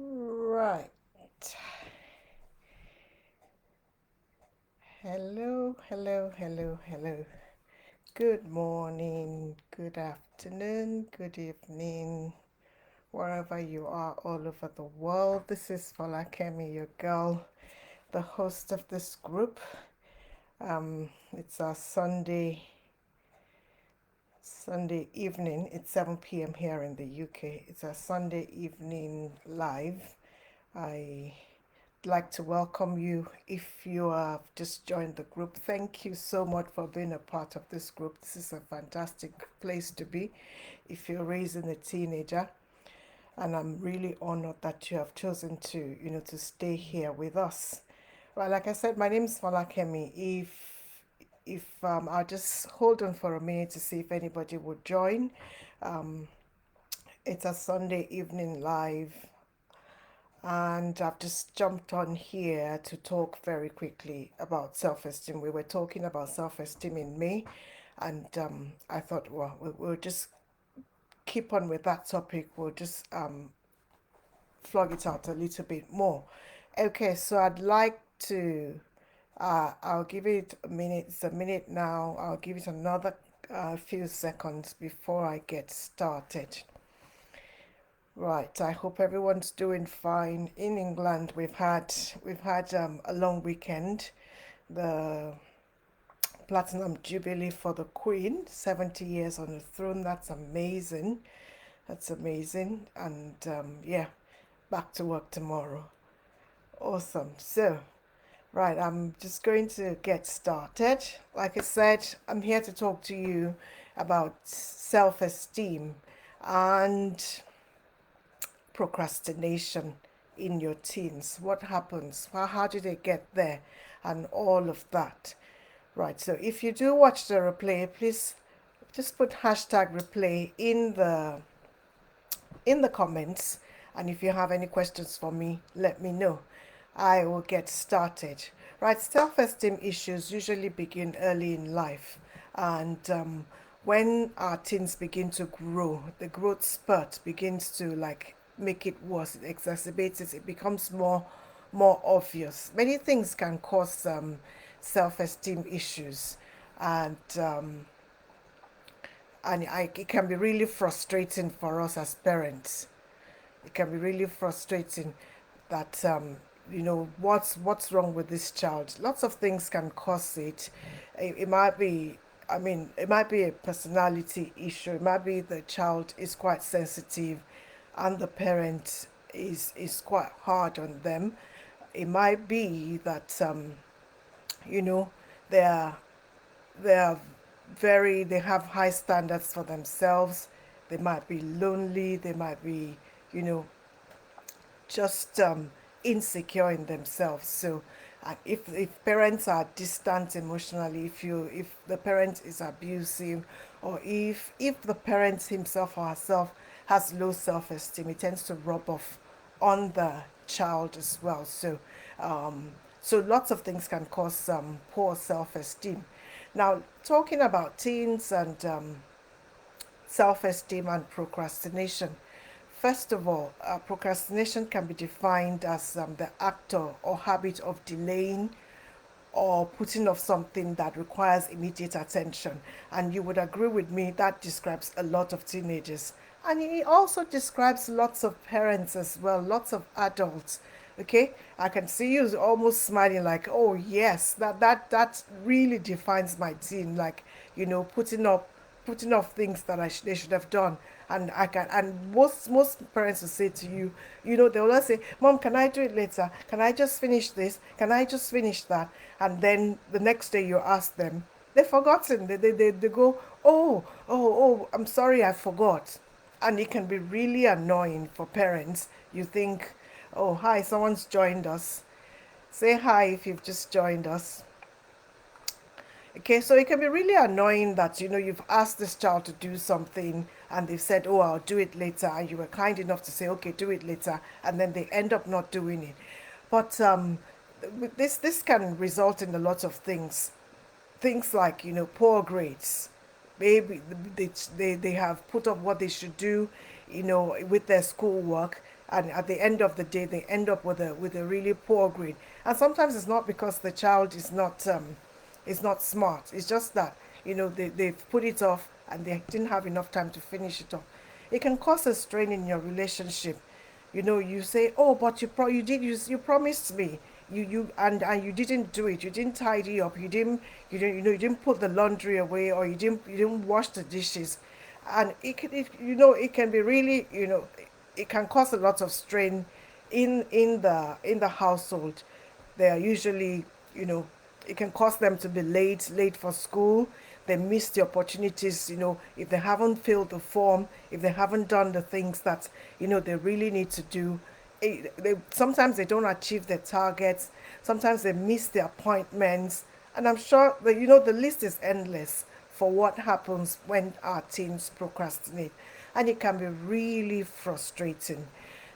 Right. Hello, hello, hello, hello. Good morning, good afternoon, good evening, wherever you are all over the world. This is Falakemi, your girl, the host of this group. It's our Sunday evening. It's 7 p.m. here in the UK. It's a Sunday evening live. I like to welcome you if you have just joined the group. Thank you so much for being a part of this group. This is a fantastic place to be if you're raising a teenager. And I'm really honored that you have chosen to stay here with us. Well, like I said, my name is Falakemi. If I'll just hold on for a minute to see if anybody would join. Um, it's a Sunday evening live, and I've just jumped on here to talk very quickly about self-esteem. We were talking about self-esteem in May, and I thought, well, we'll just keep on with that topic. We'll just flog it out a little bit more. Okay, so I'd like to, I'll give it a minute. It's a minute now. I'll give it another few seconds before I get started. Right, I hope everyone's doing fine. In England, we've had a long weekend. The Platinum Jubilee for the Queen, 70 years on the throne. That's amazing. That's amazing. And yeah, back to work tomorrow. Awesome. So, right, I'm just going to get started. Like I said, I'm here to talk to you about self-esteem and procrastination in your teens. What happens? How do they get there? And all of that. Right. So if you do watch the replay, please just put hashtag replay in the comments. And if you have any questions for me, let me know. I will get started. Right. Self-esteem issues usually begin early in life. And when our teens begin to grow, the growth spurt begins to like make it worse. It exacerbates it. It becomes more obvious. Many things can cause self-esteem issues, and it can be really frustrating for us as parents. It can be really frustrating that what's wrong with this child. Lots of things can cause it. It might be, I mean, it might be a personality issue. It might be the child is quite sensitive and the parent is quite hard on them. It might be that you know they're they're they have high standards for themselves. They might be lonely. They might be, you know, just insecure in themselves. So, if parents are distant emotionally, if the parent is abusive, or if the parent himself or herself has low self-esteem, it tends to rub off on the child as well. So lots of things can cause poor self-esteem. Now, talking about teens and self-esteem and procrastination. First of all, procrastination can be defined as the act or habit of delaying or putting off something that requires immediate attention. And you would agree with me that describes a lot of teenagers. And it also describes lots of parents as well, lots of adults. Okay, I can see you almost smiling like, oh yes, that really defines my teen. Like, putting off things that they should have done. And most parents will say to you, they will always say, Mom, can I do it later? Can I just finish this? Can I just finish that? And then the next day you ask them, they've forgotten. They go, I'm sorry, I forgot. And it can be really annoying for parents. You think, oh, hi, someone's joined us. Say hi if you've just joined us. Okay, so it can be really annoying that you've asked this child to do something and they've said, "Oh, I'll do it later," and you were kind enough to say, "Okay, do it later," and then they end up not doing it. But this can result in a lot of things like poor grades. Maybe they have put up what they should do with their schoolwork. and at the end of the day they end up with a really poor grade. And sometimes it's not because the child is not smart. It's just that they've put it off and they didn't have enough time to finish it off. It can cause a strain in your relationship. You say, oh, but you promised me, and you didn't do it. You didn't tidy up. You didn't put the laundry away, or you didn't wash the dishes. And it can be really, it can cause a lot of strain in the household. They are usually, you know it can cause them to be late for school. They miss the opportunities, if they haven't filled the form, if they haven't done the things that they really need to do. Sometimes they don't achieve their targets. Sometimes they miss their appointments. And I'm sure that the list is endless for what happens when our teens procrastinate. And it can be really frustrating.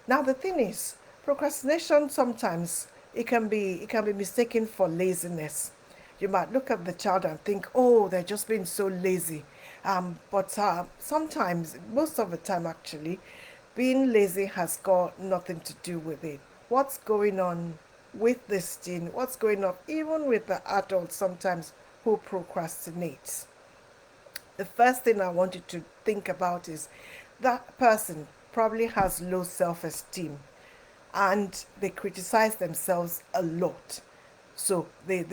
Now the thing is, procrastination sometimes it can be mistaken for laziness. You might look at the child and think, oh, they're just being so lazy. But sometimes, most of the time actually, being lazy has got nothing to do with it. What's going on with this teen? What's going on even with the adults sometimes who procrastinate? The first thing I want you to think about is that person probably has low self esteem and they criticize themselves a lot. So they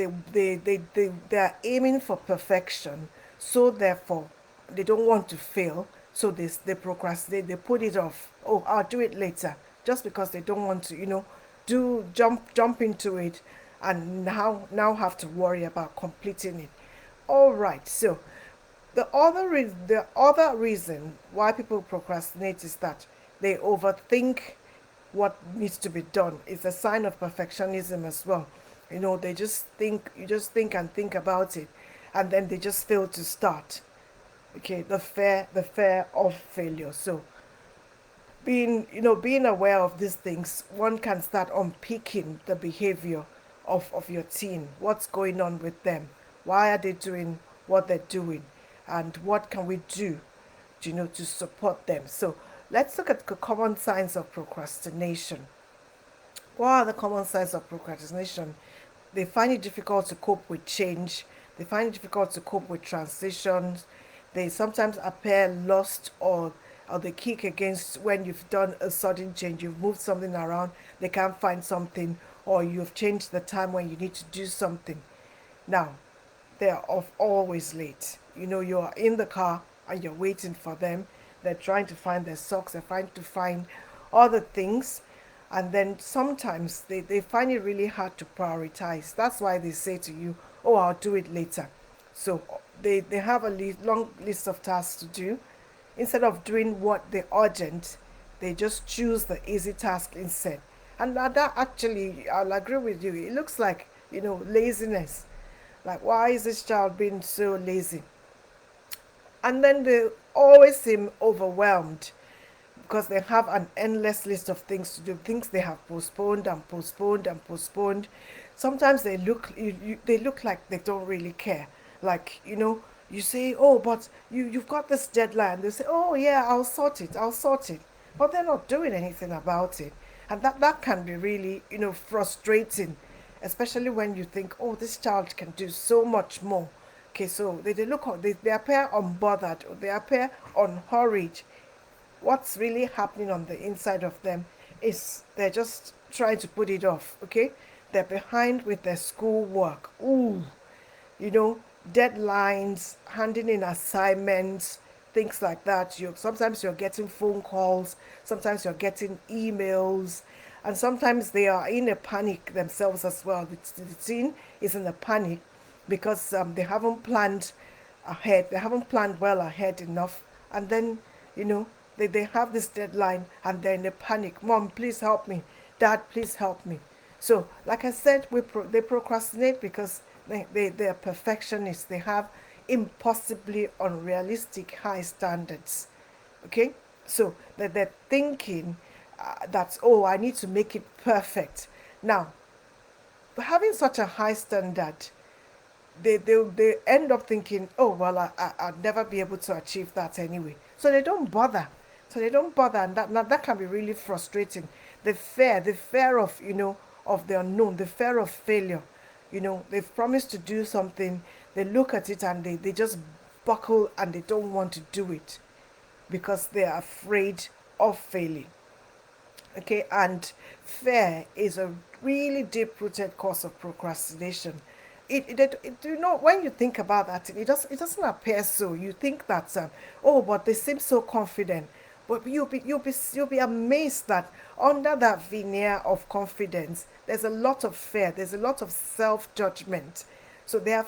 are aiming for perfection. So therefore, they don't want to fail. So they procrastinate. They put it off. Oh, I'll do it later, just because they don't want to, do jump into it, and now have to worry about completing it. All right. So the other reason why people procrastinate is that they overthink what needs to be done. It's a sign of perfectionism as well. They just think, you just think and think about it, and then they just fail to start. Okay, the fear of failure. So being aware of these things, one can start unpicking the behavior of your teen. What's going on with them? Why are they doing what they're doing? And what can we do, to support them? So let's look at the common signs of procrastination. What are the common signs of procrastination? They find it difficult to cope with change. They find it difficult to cope with transitions. They sometimes appear lost, or they kick against when you've done a sudden change. You've moved something around, they can't find something, or you've changed the time when you need to do something. Now, they're always late. You're in the car and you're waiting for them. They're trying to find their socks, they're trying to find other things. And then sometimes they find it really hard to prioritize. That's why they say to you, oh, I'll do it later. So they have a long list of tasks to do. Instead of doing what they urgent, they just choose the easy task instead. And that actually, I'll agree with you. It looks like, laziness. Like, why is this child being so lazy? And then they always seem overwhelmed because they have an endless list of things to do, things they have postponed and postponed and postponed. Sometimes they look like they don't really care. Like, you say, oh, but you've got this deadline. They say, oh yeah, I'll sort it. But they're not doing anything about it. And that can be really, frustrating, especially when you think, oh, this child can do so much more. Okay, so they appear unbothered, or they appear unhurried. What's really happening on the inside of them is they're just trying to put it off. Okay, they're behind with their schoolwork. Ooh, you know deadlines, handing in assignments, things like that. Sometimes you're getting phone calls, sometimes you're getting emails, and sometimes they are in a panic themselves as well. The teen is in a panic because they haven't planned ahead. They haven't planned well ahead enough, and then you know they have this deadline and they're in a panic. Mom, please help me. Dad, please help me. So, like I said, they procrastinate because they're perfectionists. They have impossibly unrealistic high standards. Okay? So, they're thinking that, oh, I need to make it perfect. Now, having such a high standard, they end up thinking, oh, well, I'd never be able to achieve that anyway. So they don't bother. So they don't bother, and that can be really frustrating. The fear of, of the unknown, the fear of failure. They've promised to do something, they look at it and they just buckle and they don't want to do it because they are afraid of failing. Okay, and fear is a really deep-rooted cause of procrastination. When you think about that, it doesn't appear so. You think that, oh, but they seem so confident, but you'll be amazed that under that veneer of confidence, there's a lot of fear. There's a lot of self-judgment. So they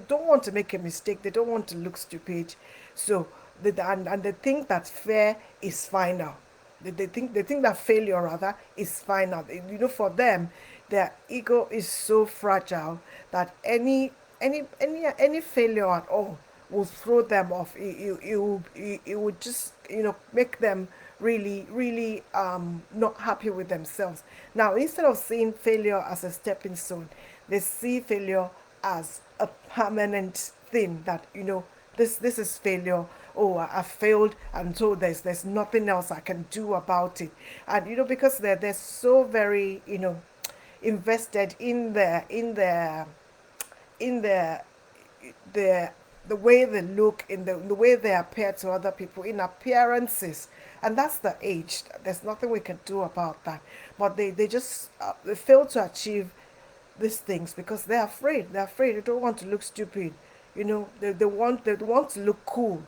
don't want to make a mistake. They don't want to look stupid. So and they think that fear is final. They think that failure rather is final. For them, their ego is so fragile that any failure at all will throw them off. It would just make them really really not happy with themselves. Now, instead of seeing failure as a stepping stone, they see failure as a permanent thing, that this is failure. Oh, I failed, and so there's nothing else I can do about it. And because they're so very invested in the the way they look, in the way they appear to other people, in appearances. And that's the age. There's nothing we can do about that. But they just they fail to achieve these things because they're afraid. They don't want to look stupid. They want to look cool.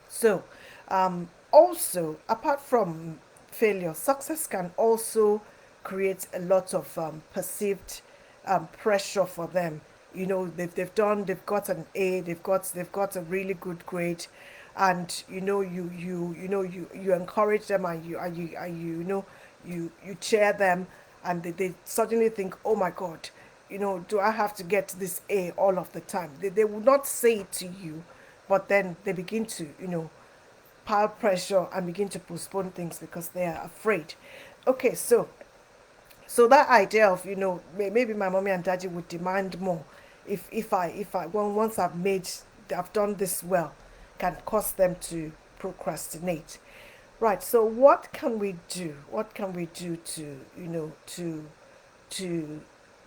So, also, apart from failure, success can also create a lot of perceived pressure for them. They've got an A, they've got a really good grade, and you encourage them, and you cheer them, and they suddenly think, oh my God, do I have to get this A all of the time? They will not say it to you, but then they begin to pile pressure and begin to postpone things because they are afraid. Okay, so that idea of maybe my mommy and daddy would demand more if I once I've done this well, can cause them to procrastinate. Right, so what can we do? What can we do to to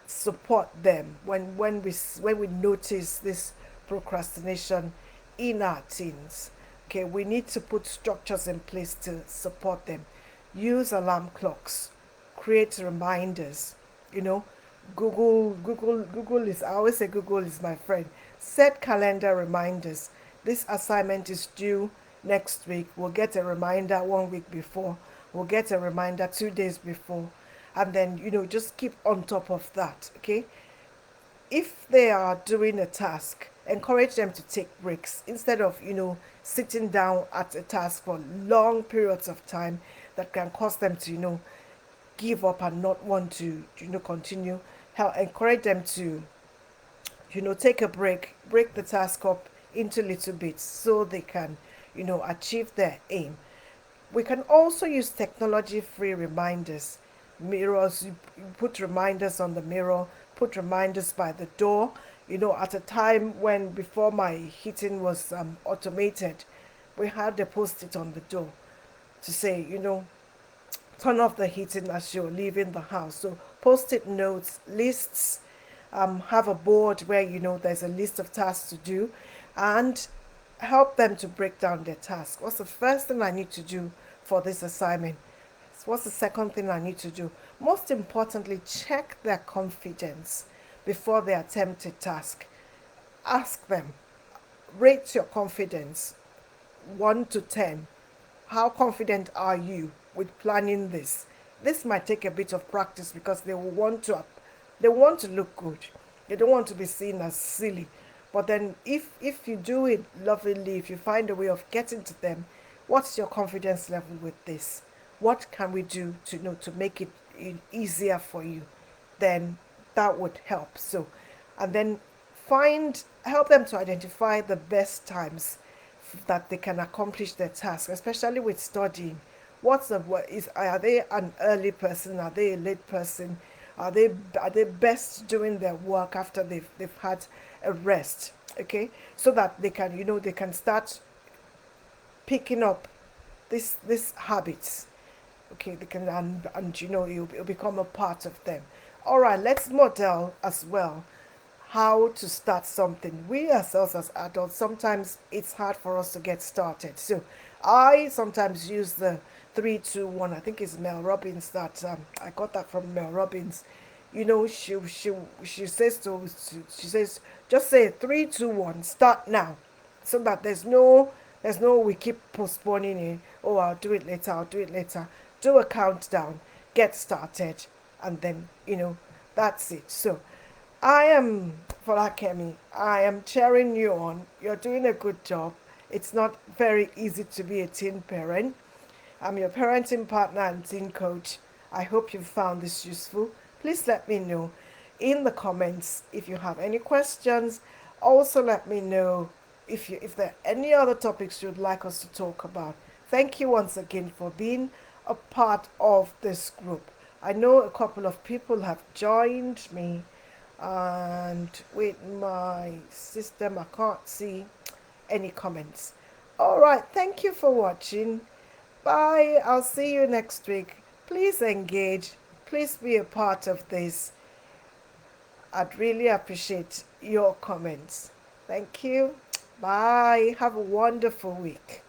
support them when we notice this procrastination in our teens? Okay, we need to put structures in place to support them. Use alarm clocks, create reminders. You know, Google is. I always say Google is my friend. Set calendar reminders. This assignment is due next week. We'll get a reminder 1 week before. We'll get a reminder 2 days before, and then just keep on top of that. Okay, if they are doing a task, encourage them to take breaks instead of sitting down at a task for long periods of time that can cause them to give up and not want to continue. Encourage them to take a break the task up into little bits so they can achieve their aim. We can also use technology free reminders. Mirrors, you put reminders on the mirror, put reminders by the door. At a time when before my heating was automated, we had a post-it on the door to say, turn off the heating as you're leaving the house. So post-it notes, lists, have a board where there's a list of tasks to do, and help them to break down their task. What's the first thing I need to do for this assignment? What's the second thing I need to do? Most importantly, check their confidence before they attempt a task. Ask them, rate your confidence 1 to 10. How confident are you with planning this? This might take a bit of practice because they want to look good. They don't want to be seen as silly. But then if you do it lovingly, if you find a way of getting to them, what's your confidence level with this? What can we do to make it easier for you? Then that would help. So, and then help them to identify the best times that they can accomplish their task, especially with studying. Are they an early person? Are they a late person? Are they best doing their work after they've had a rest? Okay, so that they can start picking up this habits. Okay, they can, and you know, it'll become a part of them. All right, let's model as well how to start something. We ourselves as adults, sometimes it's hard for us to get started. So I sometimes use the 3, 2, 1. I think it's Mel Robbins that I got that from Mel Robbins. You know, she says to she says just say 3, 2, 1, start now, so that there's no we keep postponing it. Oh, I'll do it later. I'll do it later. Do a countdown. Get started, and then that's it. So I am Falakemi. I am cheering you on. You're doing a good job. It's not very easy to be a teen parent. I'm your parenting partner and teen coach. I hope you found this useful. Please let me know in the comments if you have any questions. Also, let me know if there are any other topics you'd like us to talk about. Thank you once again for being a part of this group. I know a couple of people have joined me, and with my system I can't see any comments. All right, thank you for watching. Bye. I'll see you next week. Please engage. Please be a part of this. I'd really appreciate your comments. Thank you. Bye. Have a wonderful week.